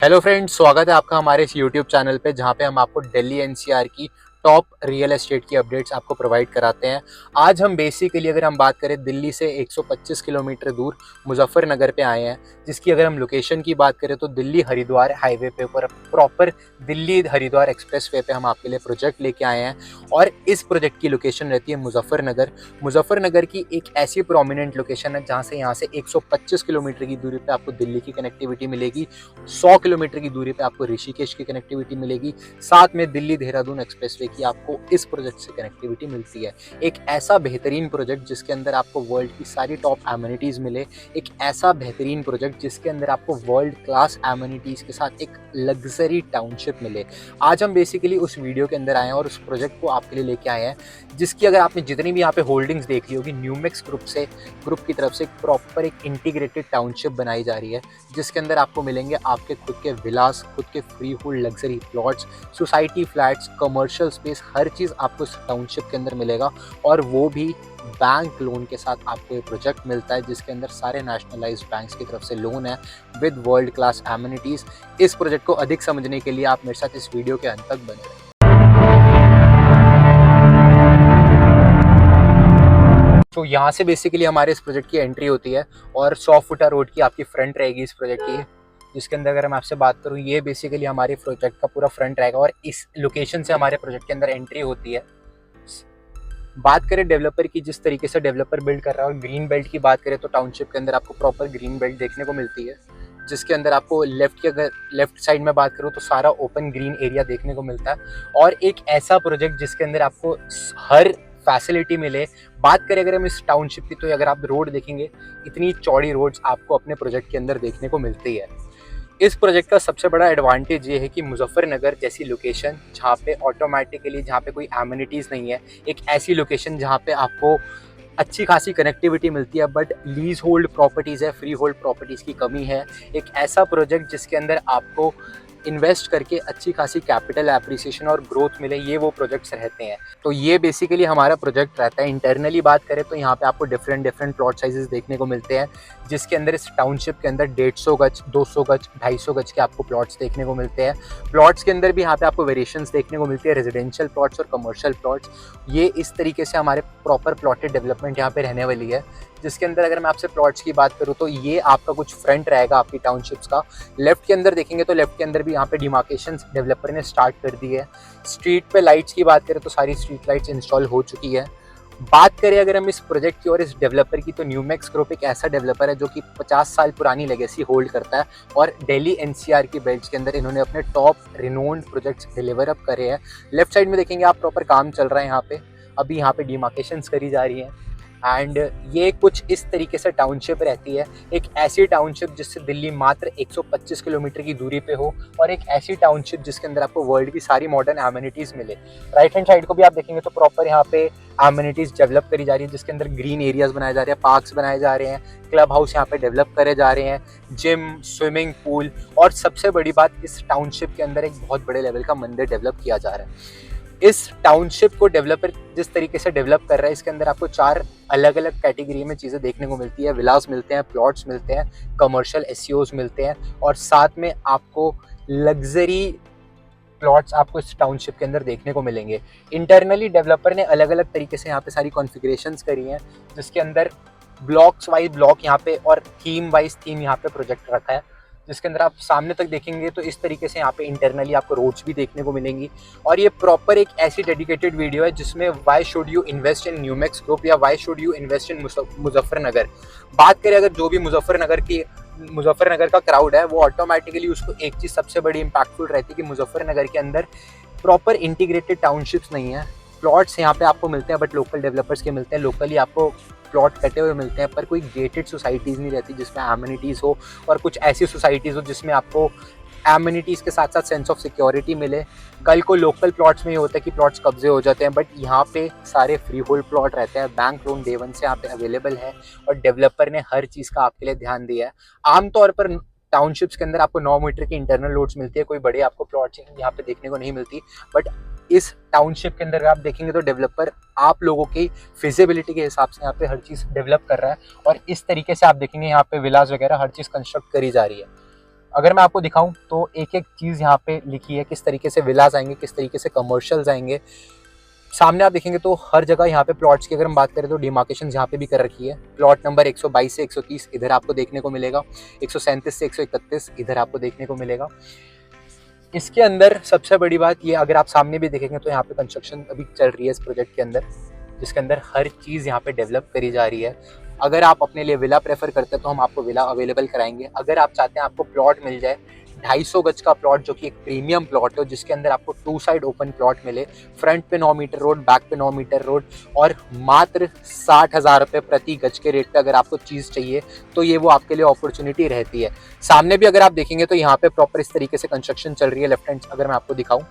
Hello friends, स्वागत है आपका हमारे इस यूट्यूब चैनल पे जहाँ पे हम आपको दिल्ली एनसीआर की टॉप रियल एस्टेट की अपडेट्स आपको प्रोवाइड कराते हैं। आज हम बेसिकली अगर हम बात करें दिल्ली से 125 किलोमीटर दूर मुजफ्फरनगर पे आए हैं, जिसकी अगर हम लोकेशन की बात करें तो दिल्ली हरिद्वार हाईवे पे ऊपर प्रॉपर दिल्ली हरिद्वार एक्सप्रेसवे पे हम आपके लिए प्रोजेक्ट लेके आए हैं। और इस प्रोजेक्ट की लोकेशन रहती है मुजफ्फरनगर। मुजफ्फरनगर की एक ऐसी प्रोमिनेंट लोकेशन है जहाँ से 125 किलोमीटर की दूरी पे आपको दिल्ली की कनेक्टिविटी मिलेगी, 100 किलोमीटर की दूरी पे आपको ऋषिकेश की कनेक्टिविटी मिलेगी, साथ में दिल्ली देहरादून एक्सप्रेसवे की आपको इस प्रोजेक्ट से कनेक्टिविटी मिलती है। एक ऐसा बेहतरीन प्रोजेक्ट जिसके अंदर आपको वर्ल्ड की सारी टॉप एमिनिटीज मिले, एक ऐसा बेहतरीन प्रोजेक्ट जिसके अंदर आपको वर्ल्ड क्लास एमिनिटीज के साथ एक लग्जरी टाउनशिप मिले। आज हम बेसिकली उस वीडियो के अंदर आए हैं और उस प्रोजेक्ट को आपके लिए लेके आए हैं, जिसकी अगर आपने जितनी भी यहाँ पे होल्डिंग्स देख ली होगी, न्यूमेक्स ग्रुप की तरफ से प्रॉपर एक इंटीग्रेटेड टाउनशिप बनाई जा रही है, जिसके अंदर आपको मिलेंगे आपके खुद के विलास, खुद के freehold luxury plots, society flats, commercial space, हर चीज़ आपको इस टाउनशिप के अंदर मिलेगा। और वो भी बैंक लोन के साथ आपको ये प्रोजेक्ट मिलता है, जिसके अंदर सारे नेशनलाइज्ड बैंक्स की तरफ से लोन है विद वर्ल्ड क्लास एमिनिटीज़। इस प्रोजेक्ट को अधिक समझने के लिए आप मेरे साथ इस वीडियो के अंत तक बने रहें। तो यहाँ से बेसिकली हमारे इस प्रोजेक्ट की एंट्री होती है और 100 फुटा रोड की आपकी फ्रंट रहेगी इस प्रोजेक्ट की, जिसके अंदर अगर मैं आपसे बात करूँ, ये बेसिकली हमारे प्रोजेक्ट का पूरा फ्रंट रहेगा और इस लोकेशन से हमारे प्रोजेक्ट के अंदर एंट्री होती है। बात करें डेवलपर की, जिस तरीके से डेवलपर बिल्ड कर रहा है, और ग्रीन बेल्ट की बात करें तो टाउनशिप के अंदर आपको प्रॉपर ग्रीन बेल्ट देखने को मिलती है, जिसके अंदर आपको अगर लेफ्ट साइड में बात करूँ तो सारा ओपन ग्रीन एरिया देखने को मिलता है और एक ऐसा प्रोजेक्ट जिसके अंदर आपको हर फैसिलिटी मिले। बात करें अगर हम इस टाउनशिप की, तो अगर आप रोड देखेंगे, इतनी चौड़ी रोड्स आपको अपने प्रोजेक्ट के अंदर देखने को मिलती है। इस प्रोजेक्ट का सबसे बड़ा एडवांटेज ये है कि मुजफ्फरनगर जैसी लोकेशन जहाँ पे ऑटोमेटिकली, जहाँ पे कोई एमिनिटीज़ नहीं है, एक ऐसी लोकेशन जहाँ पे आपको अच्छी खासी कनेक्टिविटी मिलती है, बट लीज होल्ड प्रॉपर्टीज़ है, फ्री होल्ड प्रॉपर्टीज़ की कमी है। एक ऐसा प्रोजेक्ट जिसके अंदर आपको इन्वेस्ट करके अच्छी खासी कैपिटल एप्रिसिएशन और ग्रोथ मिले, ये वो प्रोजेक्ट्स रहते हैं। तो ये बेसिकली हमारा प्रोजेक्ट रहता है। इंटरनली बात करें तो यहाँ पे आपको डिफरेंट प्लॉट साइजेस देखने को मिलते हैं, जिसके अंदर इस टाउनशिप के अंदर 150 गज, 200 गज, 250 गज के आपको प्लॉट्स देखने को मिलते हैं। प्लॉट्स के अंदर भी यहाँ पे आपको वेरिएशंस देखने को मिलती है, रेजिडेंशियल प्लॉट्स और कमर्शियल प्लॉट्स। ये इस तरीके से हमारे प्रॉपर प्लॉटेड डेवलपमेंट यहाँ पे रहने वाली है, जिसके अंदर अगर मैं आपसे प्लॉट्स की बात करूँ तो ये आपका कुछ फ्रंट रहेगा आपकी टाउनशिप्स का। लेफ्ट के अंदर देखेंगे तो लेफ्ट के अंदर भी यहाँ पे डिमार्केशन डेवलपर ने स्टार्ट कर दी है। स्ट्रीट पे लाइट्स की बात करें तो सारी स्ट्रीट लाइट्स इंस्टॉल हो चुकी है। बात करें अगर हम इस प्रोजेक्ट की और इस डेवलपर की, तो न्यूमेक्स ग्रुप एक ऐसा डेवलपर है जो कि 50 साल पुरानी लेगेसी होल्ड करता है और दिल्ली एनसीआर की बेल्ट्स के अंदर इन्होंने अपने top renowned projects deliver up करे हैं। लेफ्ट साइड में देखेंगे आप, प्रॉपर काम चल रहा है यहाँ पे, अभी यहाँ पे डिमार्केशंस करी जा रही हैं। एंड ये कुछ इस तरीके से टाउनशिप रहती है, एक ऐसी टाउनशिप जिससे दिल्ली मात्र 125 किलोमीटर की दूरी पे हो, और एक ऐसी टाउनशिप जिसके अंदर आपको वर्ल्ड की सारी मॉडर्न एमिनिटीज़ मिले। राइट हैंड साइड को भी आप देखेंगे तो प्रॉपर यहाँ पे एमिनिटीज़ डेवलप करी जा रही है, जिसके अंदर ग्रीन एरियाज बनाए जा रहे हैं, पार्क्स बनाए जा रहे हैं, क्लब हाउस यहाँ पे डेवलप करे जा रहे हैं, जिम, स्विमिंग पूल, और सबसे बड़ी बात, इस टाउनशिप के अंदर एक बहुत बड़े लेवल का मंदिर डेवलप किया जा रहा है। इस टाउनशिप को डेवलपर जिस तरीके से डेवलप कर रहा है, इसके अंदर आपको 4 अलग अलग कैटेगरी में चीज़ें देखने को मिलती है। विलास मिलते हैं, प्लॉट्स मिलते हैं, कमर्शियल एसईओज मिलते हैं, और साथ में आपको लग्जरी प्लॉट्स आपको इस टाउनशिप के अंदर देखने को मिलेंगे। इंटरनली डेवलपर ने अलग अलग तरीके से यहाँ पे सारी कॉन्फ़िगरेशंस करी हैं, जिसके अंदर ब्लॉक्स वाइज ब्लॉक यहाँ पे और थीम वाइज थीम यहाँ पे प्रोजेक्ट रखा है, जिसके अंदर आप सामने तक देखेंगे तो इस तरीके से यहाँ पे इंटरनली आपको रोड्स भी देखने को मिलेंगी। और ये प्रॉपर एक ऐसी डेडिकेटेड वीडियो है जिसमें why should you invest in Numex group या why should you invest in Muzaffarnagar. बात करें अगर जो भी मुजफ्फरनगर का क्राउड है, वो ऑटोमेटिकली उसको एक चीज़ सबसे बड़ी इंपैक्टफुल रहती है कि मुजफ्फरनगर के अंदर प्रॉपर इंटीग्रेटेड टाउनशिप्स नहीं है। प्लॉट्स यहाँ पे आपको मिलते हैं बट लोकल डेवलपर्स के मिलते हैं, लोकली आपको प्लॉट कटे हुए मिलते हैं, पर कोई गेटेड सोसाइटीज़ नहीं रहती जिसमें एमिनिटीज़ हो, और कुछ ऐसी सोसाइटीज़ हो जिसमें आपको एमिनिटीज़ के साथ साथ सेंस ऑफ सिक्योरिटी मिले। कल को लोकल प्लॉट्स में ये होता है कि प्लॉट्स कब्जे हो जाते हैं, बट यहाँ पे सारे फ्री होल्ड प्लॉट रहते हैं, बैंक लोन डे वन से यहाँ पे अवेलेबल है, और डेवलपर ने हर चीज़ का आपके लिए ध्यान दिया है। आमतौर पर टाउनशिप्स के अंदर आपको 9 मीटर की इंटरनल लोड्स मिलती है, कोई बड़े आपको प्लॉट्स यहाँ पे देखने को नहीं मिलती, बट इस टाउनशिप के अंदर आप देखेंगे तो डेवलपर आप लोगों की फिजिबिलिटी के हिसाब से यहाँ पे हर चीज़ डेवलप कर रहा है, और इस तरीके से आप देखेंगे यहाँ पे विलास वगैरह हर चीज़ कंस्ट्रक्ट करी जा रही है। अगर मैं आपको दिखाऊं तो एक एक चीज़ यहाँ पे लिखी है, किस तरीके से विलास आएंगे, किस तरीके से कमर्शियल्स आएंगे। सामने आप देखेंगे तो हर जगह यहाँ पे प्लॉट्स की अगर हम बात करें तो डिमार्केशन यहाँ पे भी कर रखी है। प्लॉट नंबर 122 से 130 इधर आपको देखने को मिलेगा, 137 से 131 इधर आपको देखने को मिलेगा। इसके अंदर सबसे बड़ी बात ये, अगर आप सामने भी देखेंगे तो यहाँ पे कंस्ट्रक्शन अभी चल रही है इस प्रोजेक्ट के अंदर, जिसके अंदर हर चीज़ यहाँ पे डेवलप करी जा रही है। अगर आप अपने लिए विला प्रेफर करते हैं तो हम आपको विला अवेलेबल कराएंगे। अगर आप चाहते हैं आपको प्लॉट मिल जाए 250 गज का प्लॉट, जो कि एक प्रीमियम प्लॉट है, जिसके अंदर आपको 2 साइड ओपन प्लॉट मिले, फ्रंट पे 9 मीटर रोड, बैक पे 9 मीटर रोड, और मात्र 60,000 रुपये प्रति गज के रेट पे अगर आपको चीज़ चाहिए तो ये वो आपके लिए अपॉर्चुनिटी रहती है। सामने भी अगर आप देखेंगे तो यहाँ पे प्रॉपर इस तरीके से कंस्ट्रक्शन चल रही है। लेफ्ट हैंड अगर मैं आपको दिखाऊं,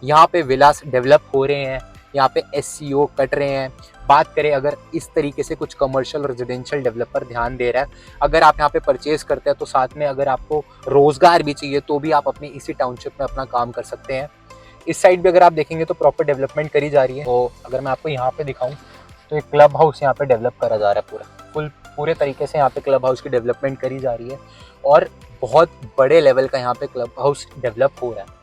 यहाँ पे विलास डेवलप हो रहे हैं, यहाँ पे एससीओ कट रहे हैं। बात करें अगर इस तरीके से कुछ कमर्शियल रेजिडेंशियल डेवलपर ध्यान दे रहा है, अगर आप यहाँ पे परचेज करते हैं तो साथ में अगर आपको रोजगार भी चाहिए तो भी आप अपनी इसी टाउनशिप में अपना काम कर सकते हैं। इस साइड भी अगर आप देखेंगे तो प्रॉपर डेवलपमेंट करी जा रही है। तो अगर मैं आपको यहाँ पे दिखाऊं तो एक क्लब हाउस यहाँ पे डेवलप करा जा रहा है, पूरे तरीके से यहाँ पे क्लब हाउस की डेवलपमेंट करी जा रही है और बहुत बड़े लेवल का यहाँ पे क्लब हाउस डेवलप हो रहा है।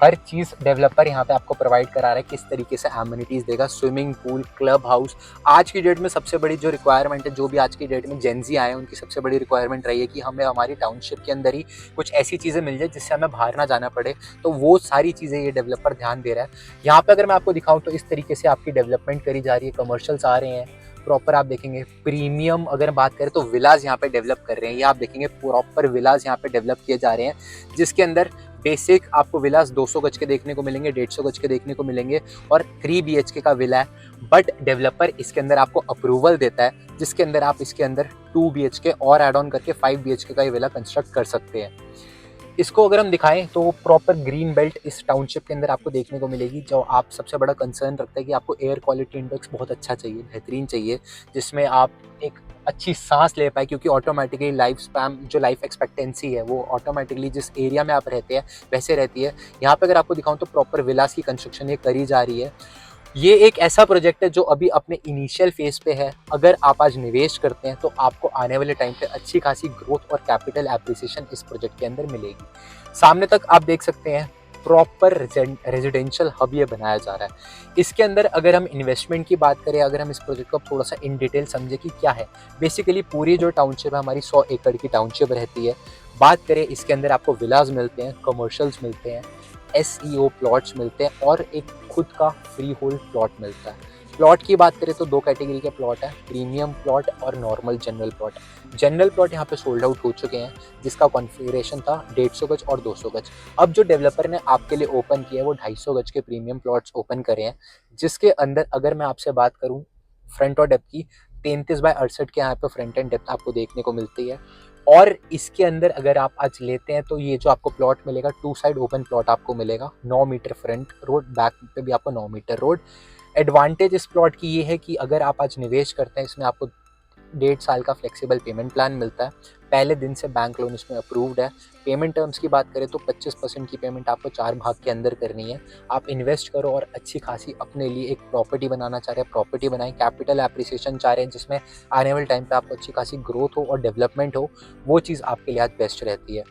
हर चीज़ डेवलपर यहाँ पे आपको प्रोवाइड करा रहा है, किस तरीके से एमिनिटीज़ देगा, स्विमिंग पूल, क्लब हाउस। आज की डेट में सबसे बड़ी जो रिक्वायरमेंट है, जो भी आज की डेट में जेनजी आए हैं उनकी सबसे बड़ी रिक्वायरमेंट रही है कि हमें हमारी टाउनशिप के अंदर ही कुछ ऐसी चीज़ें मिल जाए जिससे हमें बाहर ना जाना पड़े। तो वो सारी चीज़ें ये डेवलपर ध्यान दे रहा है। यहाँ पर अगर मैं आपको दिखाऊँ तो इस तरीके से आपकी डेवलपमेंट करी जा रही है, कमर्शियल्स आ रहे हैं प्रॉपर। आप देखेंगे प्रीमियम अगर बात करें तो विलाज यहाँ पे डेवलप कर रहे हैं, ये आप देखेंगे प्रॉपर विलाज यहाँ पे डेवलप किए जा रहे हैं, जिसके अंदर बेसिक आपको विलास 200 गज के देखने को मिलेंगे, 150 गज के देखने को मिलेंगे और 3 BHK का विला है। बट डेवलपर इसके अंदर आपको अप्रूवल देता है, जिसके अंदर आप इसके अंदर 2 BHK और एड ऑन करके 5 BHK का ये विला कंस्ट्रक्ट कर सकते हैं। इसको अगर हम दिखाएं तो प्रॉपर ग्रीन बेल्ट इस टाउनशिप के अंदर आपको देखने को मिलेगी। जो आप सबसे बड़ा कंसर्न रखते हैं कि आपको एयर क्वालिटी इंडेक्स बहुत अच्छा चाहिए, बेहतरीन चाहिए, जिसमें आप एक अच्छी सांस ले पाए, क्योंकि ऑटोमेटिकली लाइफ स्पैन, जो लाइफ एक्सपेक्टेंसी है वो ऑटोमेटिकली जिस एरिया में आप रहते हैं वैसे रहती है। यहाँ पे अगर आपको दिखाऊं तो प्रॉपर विलास की कंस्ट्रक्शन ये करी जा रही है। ये एक ऐसा प्रोजेक्ट है जो अभी अपने इनिशियल फेज पे है। अगर आप आज निवेश करते हैं तो आपको आने वाले टाइम पे अच्छी खासी ग्रोथ और कैपिटल एप्रिसिएशन इस प्रोजेक्ट के अंदर मिलेगी। सामने तक आप देख सकते हैं प्रॉपर रेजिडेंशियल हब ये बनाया जा रहा है। इसके अंदर अगर हम इन्वेस्टमेंट की बात करें, अगर हम इस प्रोजेक्ट को थोड़ा सा इन डिटेल समझे कि क्या है, बेसिकली पूरी जो टाउनशिप है हमारी 100 एकड़ की टाउनशिप रहती है। बात करें इसके अंदर आपको विलाज मिलते हैं, कमर्शियल्स मिलते हैं, एसईओ प्लॉट्स मिलते हैं और एक खुद का फ्री होल्ड प्लॉट मिलता है। प्लॉट की बात करें तो 2 कैटेगरी के प्लॉट है, प्रीमियम प्लॉट और normal general plot. General plot यहाँ पे सोल्ड आउट हो चुके हैं, जिसका कॉन्फ़िगरेशन था 150 गज और 200 गज। अब जो डेवलपर ने आपके लिए ओपन किया है वो 250 गज के प्रीमियम प्लॉट्स ओपन करे हैं, जिसके अंदर अगर मैं आपसे बात करूँ फ्रंट और डेप्थ की, 33/68 के यहाँ पे फ्रंट एंड डेप्थ आपको देखने को मिलती है। और इसके अंदर अगर आप आज लेते हैं तो ये जो आपको प्लॉट मिलेगा 2 साइड ओपन प्लॉट आपको मिलेगा, 9 मीटर फ्रंट रोड, बैक पे भी आपको 9 मीटर रोड। एडवांटेज इस प्लॉट की ये है कि अगर आप आज निवेश करते हैं इसमें आपको 1.5 साल का फ्लेक्सिबल पेमेंट प्लान मिलता है। पहले दिन से बैंक लोन इसमें अप्रूव्ड है। पेमेंट टर्म्स की बात करें तो 25% की पेमेंट आपको 4 भाग के अंदर करनी है। आप इन्वेस्ट करो और अच्छी खासी अपने लिए एक प्रॉपर्टी बनाना चाह रहे हैं, प्रॉपर्टी बनाएं, कैपिटल एप्रिसिएशन चाह रहे हैं जिसमें आने वाले टाइम पे आपको अच्छी खासी ग्रोथ हो और डेवलपमेंट हो, वो चीज़ आपके लिए आज बेस्ट रहती है।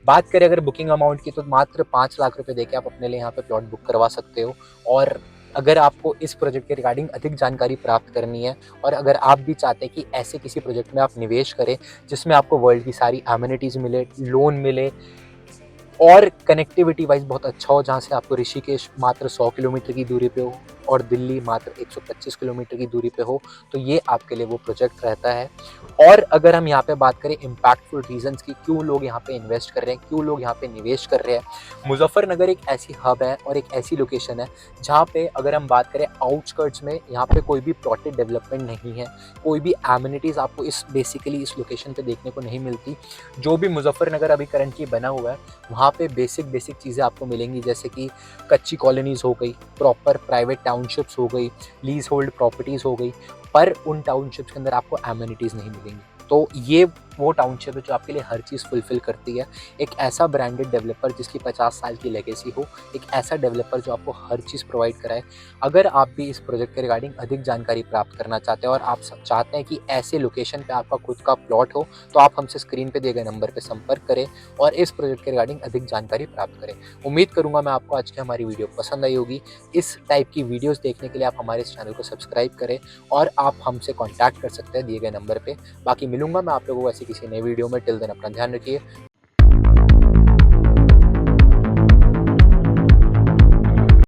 बात करें अगर बुकिंग अमाउंट की तो मात्र 5 लाख रुपये देके आप अपने लिए यहाँ पे प्लॉट बुक करवा सकते हो। और अगर आपको इस प्रोजेक्ट के रिगार्डिंग अधिक जानकारी प्राप्त करनी है और अगर आप भी चाहते हैं कि ऐसे किसी प्रोजेक्ट में आप निवेश करें जिसमें आपको वर्ल्ड की सारी एमिनिटीज़ मिले, लोन मिले और कनेक्टिविटी वाइज बहुत अच्छा हो, जहाँ से आपको ऋषिकेश मात्र 100 किलोमीटर की दूरी पे हो और दिल्ली मात्र 125 किलोमीटर की दूरी पे हो, तो ये आपके लिए वो प्रोजेक्ट रहता है। और अगर हम यहाँ पे बात करें इम्पैक्टफुल रीजंस की, क्यों लोग यहाँ पे इन्वेस्ट कर रहे हैं, क्यों लोग यहाँ पे निवेश कर रहे हैं, मुजफ्फरनगर एक ऐसी हब है और एक ऐसी लोकेशन है जहाँ पे अगर हम बात करें आउटस्कर्ट्स में, यहाँ पे कोई भी प्लॉटेड डेवलपमेंट नहीं है, कोई भी एमिनिटीज़ आपको बेसिकली इस लोकेशन पे देखने को नहीं मिलती। जो भी मुजफ्फरनगर अभी करंटली बना हुआ है वहाँ पे बेसिक चीज़ें आपको मिलेंगी, जैसे कि कच्ची कॉलोनीज़ हो गई, प्रॉपर प्राइवेट टाउनशिप्स हो गई, लीज होल्ड प्रॉपर्टीज़ हो गई, पर उन टाउनशिप्स के अंदर आपको एमिनिटीज़ नहीं मिलेंगी। तो ये वो टाउनशिप है जो आपके लिए हर चीज़ फुलफ़िल करती है। एक ऐसा ब्रांडेड डेवलपर जिसकी 50 साल की लेगेसी हो, एक ऐसा डेवलपर जो आपको हर चीज़ प्रोवाइड कराए। अगर आप भी इस प्रोजेक्ट के रिगार्डिंग अधिक जानकारी प्राप्त करना चाहते हैं और आप चाहते हैं कि ऐसे लोकेशन पे आपका खुद का प्लॉट हो, तो आप हमसे स्क्रीन पे दिए गए नंबर पे संपर्क करें और इस प्रोजेक्ट के रिगार्डिंग अधिक जानकारी प्राप्त करें। उम्मीद करूँगा मैं आपको आज की हमारी वीडियो पसंद आई होगी। इस टाइप की वीडियोज़ देखने के लिए आप हमारे इस चैनल को सब्सक्राइब करें और आप हमसे कॉन्टैक्ट कर सकते हैं दिए गए नंबर पे। बाकी मिलूँगा मैं आप लोगों को ऐसी किसी नई वीडियो में। टिल देन अपना ध्यान रखिए।